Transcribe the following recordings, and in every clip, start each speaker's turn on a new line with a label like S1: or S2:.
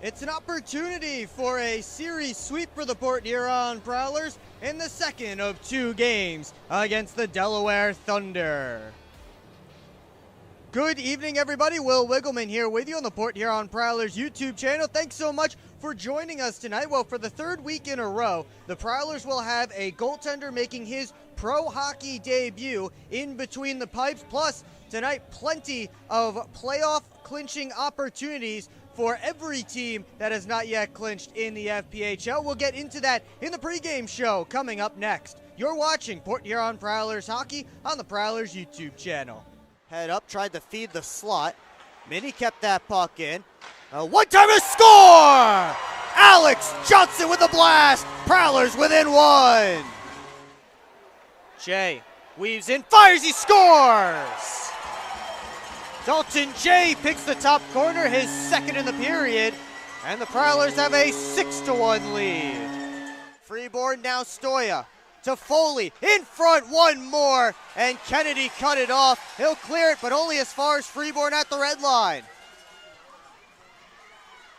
S1: It's an opportunity for a series sweep for the Port Huron Prowlers in the second of two games against the Delaware Thunder. Good evening, everybody. Will Wiggleman here with you on the Port Huron Prowlers YouTube channel. Thanks so much for joining us tonight. Well, for the third week in a row, the Prowlers will have a goaltender making his pro hockey debut in between the pipes. Plus, tonight, plenty of playoff clinching opportunities for every team that has not yet clinched in the FPHL. We'll get into that in the pregame show coming up next. You're watching Port Huron Prowlers hockey on the Prowlers YouTube channel. Head up, tried to feed the slot. Minnie kept that puck in. One-timer score! Alex Johnson with a blast. Prowlers within one. Jay weaves in, fires, he scores! Dalton Jay picks the top corner, his second in the period, and the Prowlers have a 6-1 lead. Freeborn now Stoya to Foley, in front, one more, and Kennedy cut it off. He'll clear it, but only as far as Freeborn at the red line.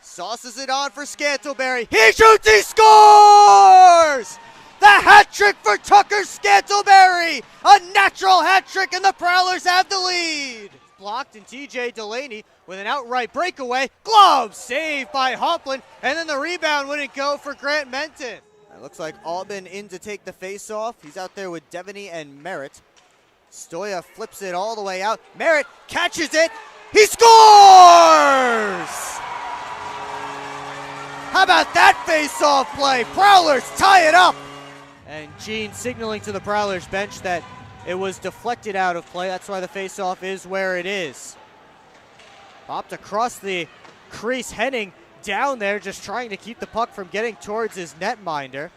S1: Sauces it on for Scantlebury. He shoots, he scores! The hat trick for Tucker Scantlebury! A natural hat trick, and the Prowlers have the lead. Blocked, and TJ Delaney with an outright breakaway. Glove saved by Hoplin, and then the rebound wouldn't go for Grant Menton. It looks like Albin in to take the face-off. He's out there with Devaney and Merritt. Stoya flips it all the way out. Merritt catches it. He scores! How about that face-off play? Prowlers tie it up. And Gene signaling to the Prowlers bench that it was deflected out of play. That's why the face-off is where it is. Popped across the crease, Henning down there, just trying to keep the puck from getting towards his netminder.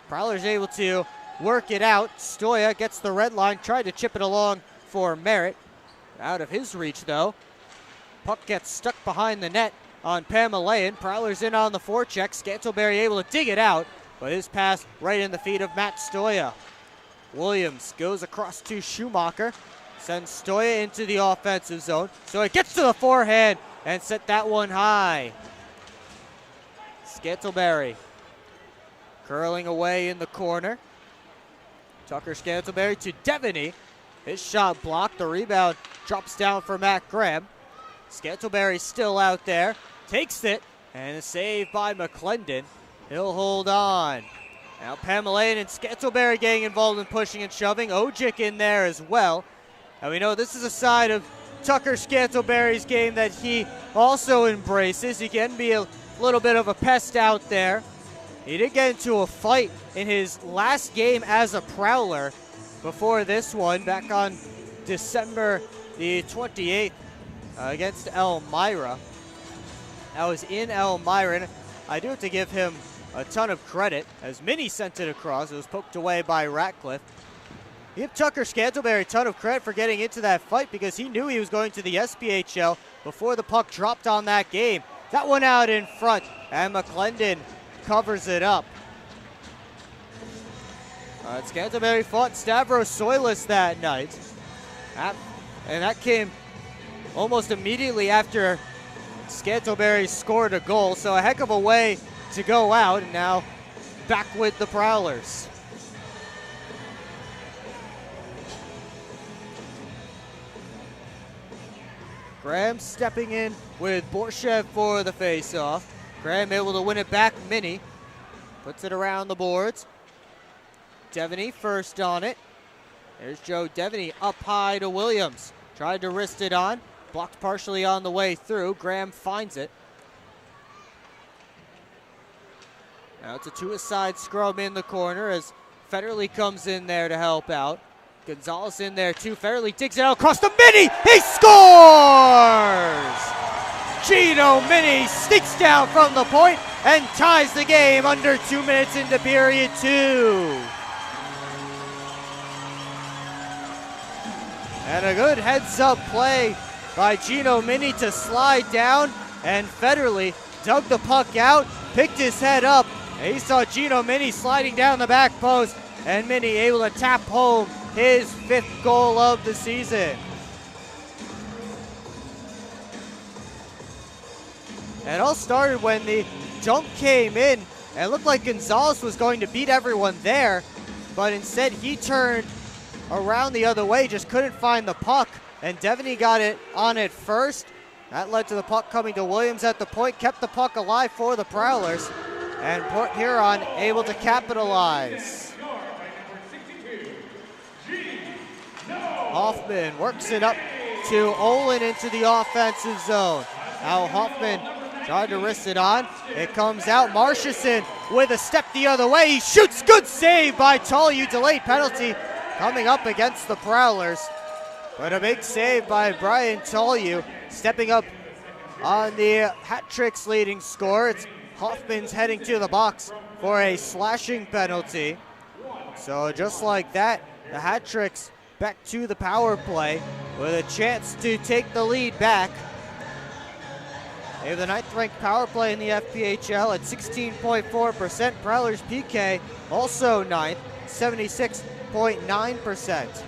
S1: Prowlers able to work it out. Stoya gets the red line, tried to chip it along for Merritt. Out of his reach, though. Puck gets stuck behind the net on Pamelayan. Prowlers in on the forecheck. Scantlebury able to dig it out, but his pass right in the feet of Matt Stoya. Williams goes across to Schumacher, sends Stoya into the offensive zone. Stoya gets to the forehand and set that one high. Scantlebury curling away in the corner. Tucker Scantlebury to Devaney. His shot blocked. The rebound drops down for Matt Graham. Scantlebury still out there. Takes it, and a save by McClendon. He'll hold on. Now Pamelayan and Scantlebury getting involved in pushing and shoving. Ojic in there as well. And we know this is a side of Tucker Scantlebury's game that he also embraces. He can be a little bit of a pest out there. He did get into a fight in his last game as a Prowler before this one, back on December the 28th against Elmira. That was in Elmira, and I do have to give him a ton of credit, as Minnie sent it across. It was poked away by Ratcliffe. Give Tucker Scantlebury a ton of credit for getting into that fight, because he knew he was going to the SPHL before the puck dropped on that game. That one out in front, and McClendon covers it up. Scantlebury fought Stavros Soilis that night. And that came almost immediately after Scantlebury scored a goal, so a heck of a way to go out, and now back with the Prowlers. Graham stepping in with Borshev for the face-off. Graham able to win it back. Minnie puts it around the boards. Devaney first on it. There's Joe Devaney up high to Williams. Tried to wrist it on. Blocked partially on the way through. Graham finds it. Now it's a two-a-side scrum in the corner as Federley comes in there to help out. Gonzalez in there too. Federley digs it out across the Minnie. He scores! Gino Minnie sneaks down from the point and ties the game under 2 minutes into period two. And a good heads-up play by Gino Minnie to slide down, and Federley dug the puck out, picked his head up, and he saw Gino Minnie sliding down the back post, and Minnie able to tap home his 5th goal of the season. And it all started when the dunk came in, and it looked like Gonzalez was going to beat everyone there, but instead he turned around the other way, just couldn't find the puck, and Devaney got it on it first. That led to the puck coming to Williams at the point, kept the puck alive for the Prowlers, and Port Huron able to capitalize. Hoffman works it up to Olin into the offensive zone. Now Hoffman tried to wrist it on. It comes out. Marchison with a step the other way. He shoots. Good save by Tolyu. Delayed penalty coming up against the Prowlers. But a big save by Brian Tolyu, stepping up on the hat-trick's leading score. It's Hoffman's heading to the box for a slashing penalty. So just like that, the hat-tricks back to the power play with a chance to take the lead back. They have the 9th-ranked power play in the FPHL at 16.4%. Prowlers PK also 9th, 76.9%.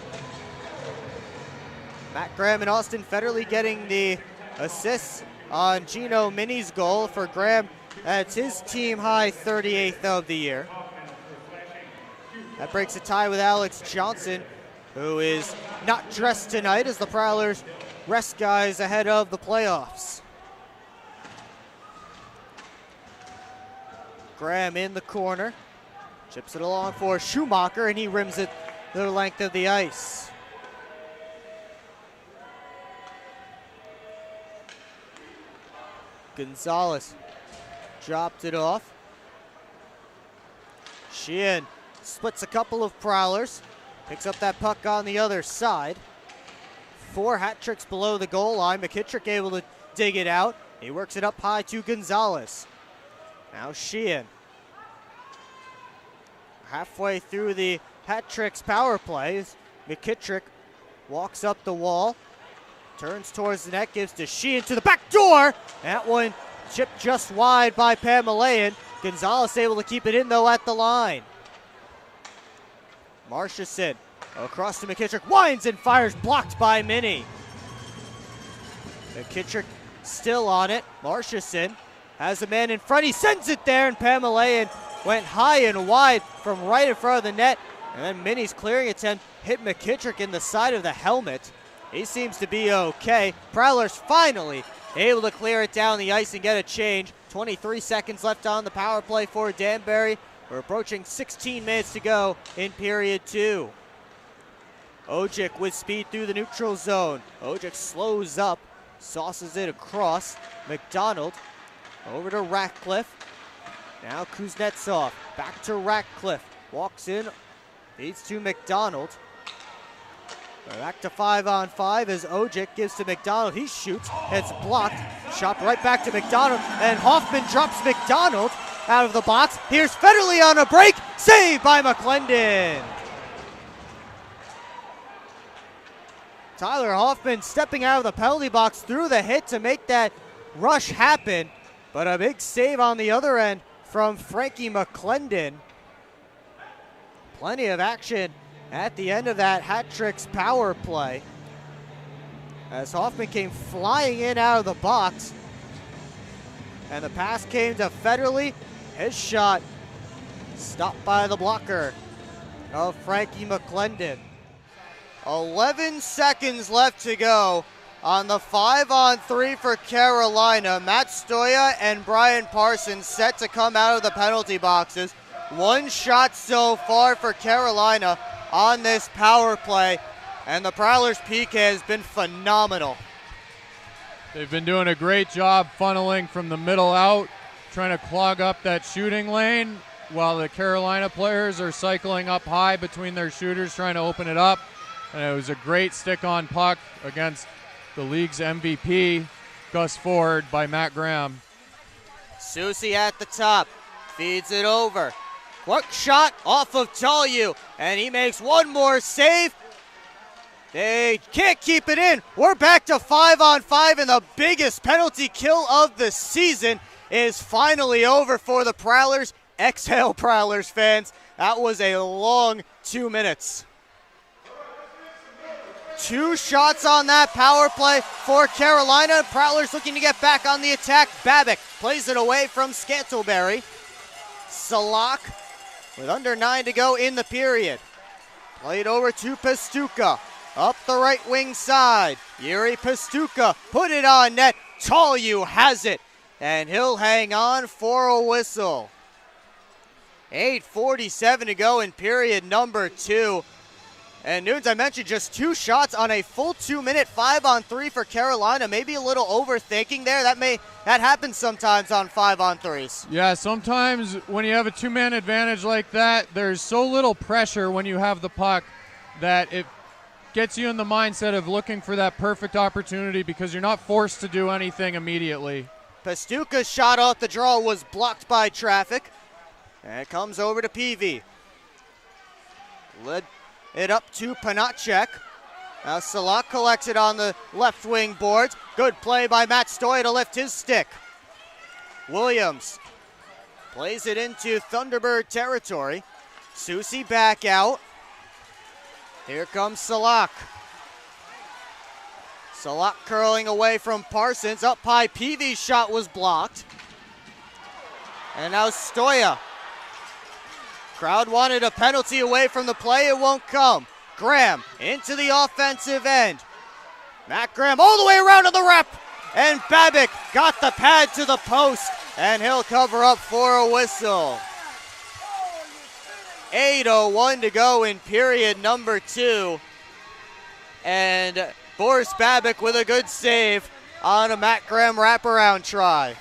S1: Matt Graham and Austin Federley getting the assists on Gino Mini's goal. For Graham, that's his team high 38th of the year. That breaks a tie with Alex Johnson, who is not dressed tonight as the Prowlers rest guys ahead of the playoffs. Graham in the corner, chips it along for Schumacher, and he rims it the length of the ice. Gonzalez dropped it off. Sheehan splits a couple of Prowlers, picks up that puck on the other side. 4 hat tricks below the goal line. McKittrick able to dig it out. He works it up high to Gonzalez. Now Sheehan. Halfway through the hat tricks power play, McKittrick walks up the wall, turns towards the net, gives to Sheehan to the back door. That one chipped just wide by Pamelayan. Gonzalez able to keep it in though at the line. Marchison across to McKittrick, winds and fires, blocked by Mini. McKittrick still on it. Marchison has a man in front, he sends it there, and Pamelayan went high and wide from right in front of the net. And then Mini's clearing attempt hit McKittrick in the side of the helmet. He seems to be okay. Prowlers finally able to clear it down the ice and get a change. 23 seconds left on the power play for Danbury. We're approaching 16 minutes to go in period 2. Ojic with speed through the neutral zone. Ojic slows up, sauces it across. McDonald over to Ratcliffe. Now Kuznetsov back to Ratcliffe. Walks in, feeds to McDonald. Back to 5-on-5 as Ojic gives to McDonald. He shoots, it's blocked. Shot right back to McDonald, and Hoffman drops McDonald out of the box. Here's Federley on a break, saved by McClendon. Tyler Hoffman stepping out of the penalty box through the hit to make that rush happen, but a big save on the other end from Frankie McClendon. Plenty of action at the end of that hat-tricks power play, as Hoffman came flying in out of the box, and the pass came to Federley. His shot stopped by the blocker of Frankie McClendon. 11 seconds left to go on the 5-on-3 for Carolina. Matt Stoya and Brian Parsons set to come out of the penalty boxes. One shot so far for Carolina on this power play, and the Prowlers' PK has been phenomenal.
S2: They've been doing a great job funneling from the middle out, trying to clog up that shooting lane, while the Carolina players are cycling up high between their shooters, trying to open it up. And it was a great stick-on puck against the league's MVP, Gus Ford, by Matt Graham.
S1: Susie at the top, feeds it over. Quick shot off of Tolyu, and he makes one more save. They can't keep it in. We're back to 5-on-5, and the biggest penalty kill of the season is finally over for the Prowlers. Exhale, Prowlers fans. That was a long 2 minutes. 2 shots on that power play for Carolina. Prowlers looking to get back on the attack. Babick plays it away from Scantlebury. Salak with under 9 to go in the period. Played over to Pastuca. Up the right wing side. Yuri Pastuca put it on net. Tolyu has it. And he'll hang on for a whistle. 8:47 to go in period number 2. And Nunes, I mentioned just 2 shots on a full 2-minute 5-on-3 for Carolina. Maybe a little overthinking there. That happens sometimes on 5-on-3s.
S2: Yeah, sometimes when you have a 2-man advantage like that, there's so little pressure when you have the puck that it gets you in the mindset of looking for that perfect opportunity because you're not forced to do anything immediately.
S1: Pastuca's shot off the draw was blocked by traffic. And it comes over to Peavy. Led it up to Panacek. Now Salak collects it on the left wing boards. Good play by Matt Stoy to lift his stick. Williams plays it into Thunderbird territory. Susie back out. Here comes Salak. Salak curling away from Parsons. Up high, Peavy's shot was blocked. And now Stoya. Crowd wanted a penalty away from the play. It won't come. Graham into the offensive end. Matt Graham all the way around to the rep. And Babick got the pad to the post. And he'll cover up for a whistle. 8:01 to go in period number 2. And Boris Babick with a good save on a Matt Graham wraparound try.